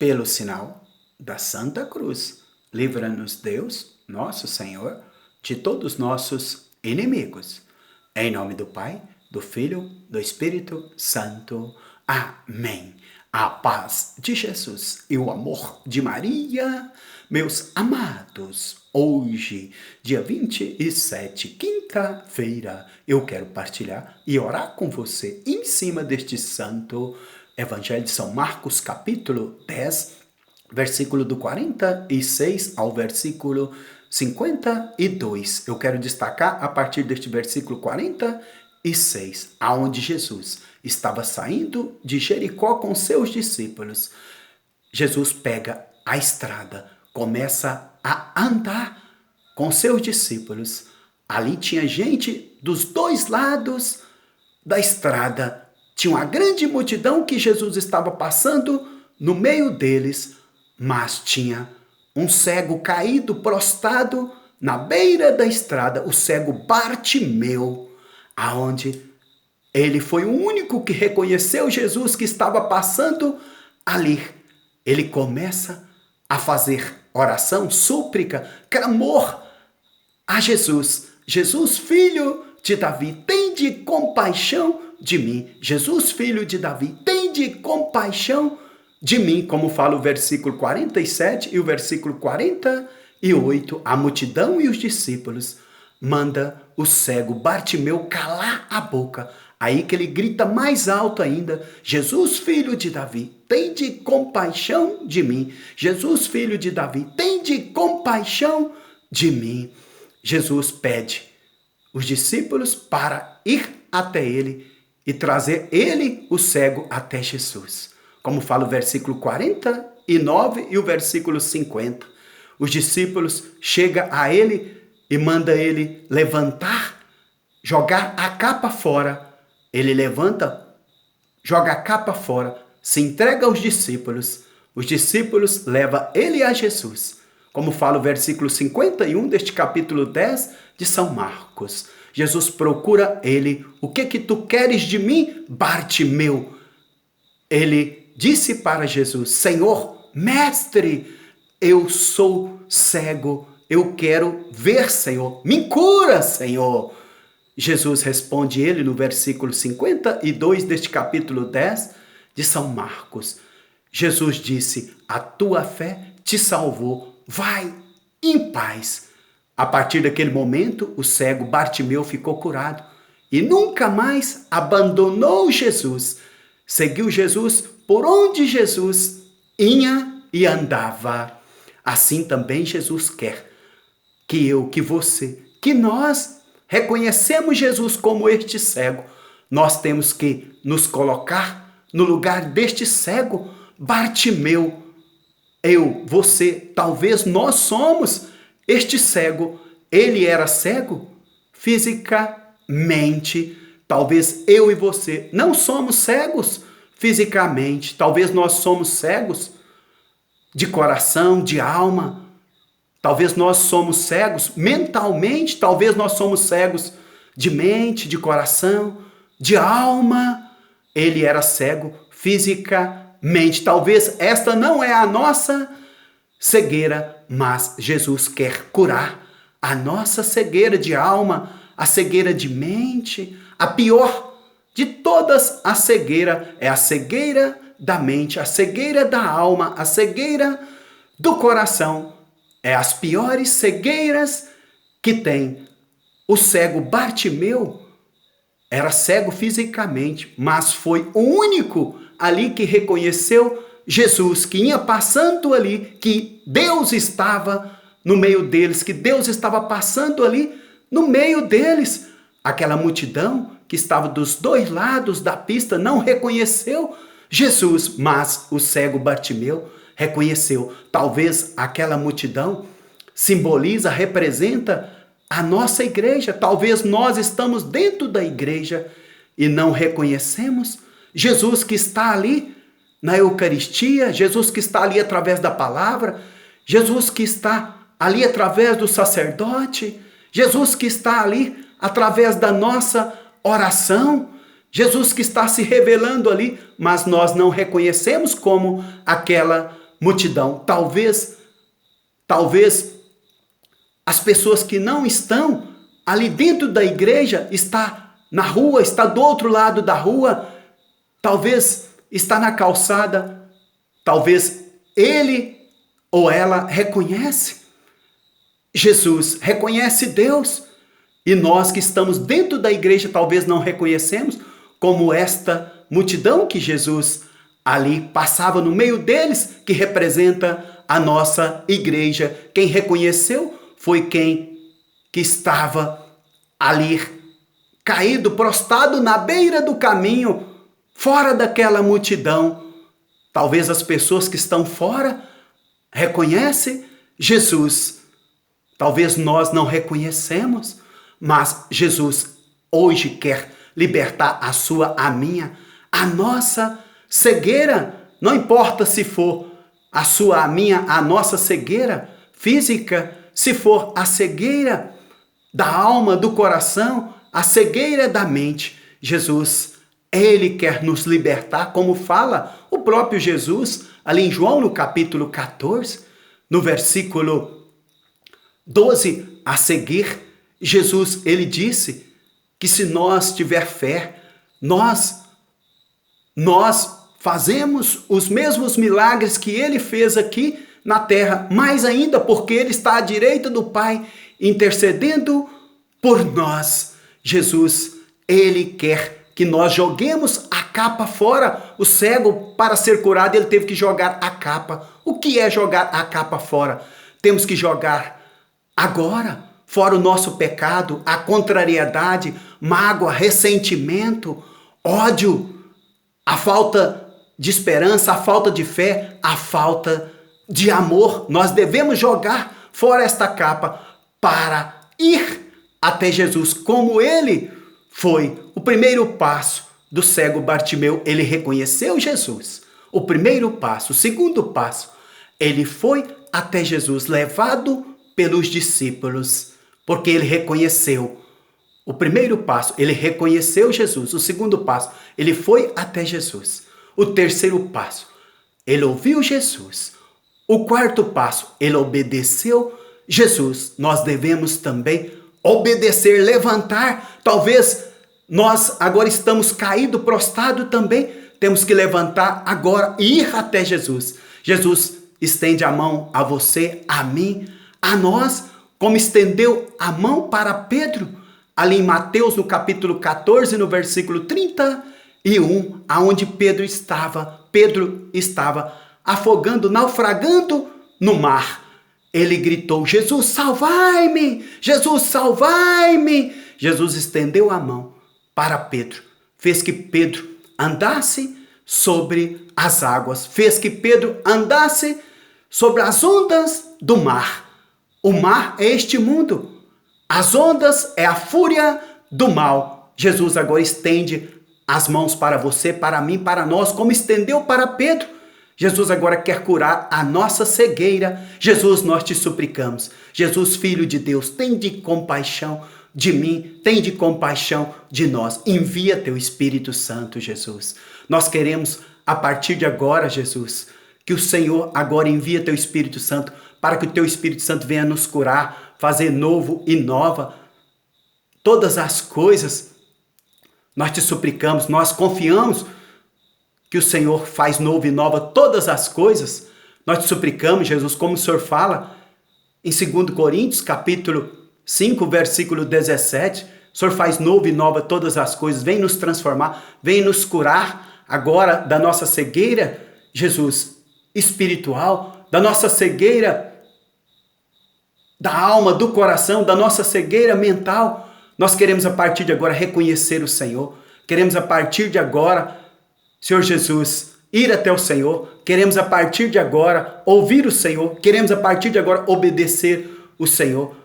Pelo sinal da Santa Cruz, livra-nos Deus, nosso Senhor, de todos os nossos inimigos. Em nome do Pai, do Filho, do Espírito Santo. Amém. A paz de Jesus e o amor de Maria, meus amados. Hoje, dia 27, quinta-feira, eu quero partilhar e orar com você em cima deste santo Evangelho de São Marcos, capítulo 10, versículo do 46 ao versículo 52. Eu quero destacar a partir deste versículo 46, aonde Jesus estava saindo de Jericó com seus discípulos. Jesus pega a estrada, começa a andar com seus discípulos. Ali tinha gente dos dois lados da estrada. Tinha uma grande multidão que Jesus estava passando no meio deles, mas tinha um cego caído, prostrado na beira da estrada, o cego Bartimeu, aonde ele foi o único que reconheceu Jesus que estava passando ali. Ele começa a fazer oração, súplica, clamor a Jesus. Jesus, filho de Davi, tende compaixão de mim. Jesus, filho de Davi, tende compaixão de mim. Como fala o versículo 47 e o versículo 48, a multidão e os discípulos manda o cego Bartimeu calar a boca. Aí que ele grita mais alto ainda: Jesus, filho de Davi, tende compaixão de mim. Jesus, filho de Davi, tende compaixão de mim. Jesus pede os discípulos para ir até ele e trazer ele, o cego, até Jesus. Como fala o versículo 49 e o versículo 50. Os discípulos chegam a ele e mandam ele levantar, jogar a capa fora. Ele levanta, joga a capa fora, se entrega aos discípulos. Os discípulos levam ele a Jesus. Como fala o versículo 51 deste capítulo 10 de São Marcos. Jesus procura ele. O que tu queres de mim, Bartimeu? Ele disse para Jesus: Senhor, mestre, eu sou cego. Eu quero ver, Senhor. Me cura, Senhor. Jesus responde ele no versículo 52 deste capítulo 10 de São Marcos. Jesus disse: a tua fé te salvou. Vai em paz. A partir daquele momento, o cego Bartimeu ficou curado e nunca mais abandonou Jesus. Seguiu Jesus por onde Jesus ia e andava. Assim também Jesus quer que eu, que você, que nós reconhecemos Jesus como este cego. Nós temos que nos colocar no lugar deste cego Bartimeu. Eu, você, talvez nós somos este cego. Ele era cego fisicamente. Talvez eu e você não somos cegos fisicamente. Talvez nós somos cegos de coração, de alma. Talvez nós somos cegos mentalmente. Talvez nós somos cegos de mente, de coração, de alma. Ele era cego fisicamente. Talvez esta não é a nossa cegueira, mas Jesus quer curar a nossa cegueira de alma, a cegueira de mente. A pior de todas a cegueira é a cegueira da mente, a cegueira da alma, a cegueira do coração. É as piores cegueiras que tem. O cego Bartimeu era cego fisicamente, mas foi o único ali que reconheceu Jesus, que ia passando ali, que Deus estava no meio deles, que Deus estava passando ali no meio deles. Aquela multidão que estava dos dois lados da pista não reconheceu Jesus, mas o cego Bartimeu reconheceu. Talvez aquela multidão simboliza, representa a nossa igreja. Talvez nós estamos dentro da igreja e não reconhecemos Jesus que está ali na Eucaristia, Jesus que está ali através da palavra, Jesus que está ali através do sacerdote, Jesus que está ali através da nossa oração, Jesus que está se revelando ali, mas nós não reconhecemos como aquela multidão. Talvez as pessoas que não estão ali dentro da igreja, está na rua, está do outro lado da rua, talvez está na calçada, talvez ele ou ela reconhece Jesus, reconhece Deus, e nós que estamos dentro da igreja talvez não reconhecemos, como esta multidão que Jesus ali passava no meio deles, que representa a nossa igreja. Quem reconheceu foi quem que estava ali caído, prostrado na beira do caminho, fora daquela multidão. Talvez as pessoas que estão fora reconhecem Jesus. Talvez nós não reconhecemos, mas Jesus hoje quer libertar a sua, a minha, a nossa cegueira. Não importa se for a sua, a minha, a nossa cegueira física, se for a cegueira da alma, do coração, a cegueira da mente. Jesus, ele quer nos libertar, como fala o próprio Jesus, ali em João, no capítulo 14, no versículo 12 a seguir, Jesus, ele disse que se nós tiver fé, nós fazemos os mesmos milagres que ele fez aqui na terra, mais ainda porque ele está à direita do Pai, intercedendo por nós. Jesus, ele quer que nós joguemos a capa fora. O cego, para ser curado, ele teve que jogar a capa. O que é jogar a capa fora? Temos que jogar agora fora o nosso pecado, a contrariedade, mágoa, ressentimento, ódio, a falta de esperança, a falta de fé, a falta de amor. Nós devemos jogar fora esta capa para ir até Jesus, como ele foi. O primeiro passo do cego Bartimeu, ele reconheceu Jesus. O primeiro passo. O segundo passo, ele foi até Jesus, levado pelos discípulos, porque ele reconheceu. O primeiro passo, ele reconheceu Jesus. O segundo passo, ele foi até Jesus. O terceiro passo, ele ouviu Jesus. O quarto passo, ele obedeceu Jesus. Nós devemos também obedecer, levantar. Talvez nós agora estamos caídos, prostrados também. Temos que levantar agora e ir até Jesus. Jesus estende a mão a você, a mim, a nós, como estendeu a mão para Pedro, ali em Mateus, no capítulo 14, no versículo 31, aonde Pedro estava afogando, naufragando no mar. Ele gritou: Jesus, salvai-me! Jesus, salvai-me! Jesus estendeu a mão para Pedro, fez que Pedro andasse sobre as águas, fez que Pedro andasse sobre as ondas do mar. O mar é este mundo. As ondas é a fúria do mal. Jesus agora estende as mãos para você, para mim, para nós, como estendeu para Pedro. Jesus agora quer curar a nossa cegueira. Jesus, nós te suplicamos. Jesus, Filho de Deus, tem de compaixão de mim, tem de compaixão de nós. Envia teu Espírito Santo, Jesus. Nós queremos, a partir de agora, Jesus, que o Senhor agora envia teu Espírito Santo, para que o teu Espírito Santo venha nos curar, fazer novo e nova todas as coisas. Nós te suplicamos, nós confiamos que o Senhor faz novo e nova todas as coisas. Nós te suplicamos, Jesus, como o Senhor fala em 2 Coríntios, capítulo 5, versículo 17, o Senhor faz novo e nova todas as coisas, vem nos transformar, vem nos curar agora da nossa cegueira, Jesus, espiritual, da nossa cegueira da alma, do coração, da nossa cegueira mental. Nós queremos a partir de agora reconhecer o Senhor, queremos a partir de agora, Senhor Jesus, ir até o Senhor, queremos a partir de agora ouvir o Senhor, queremos a partir de agora obedecer o Senhor.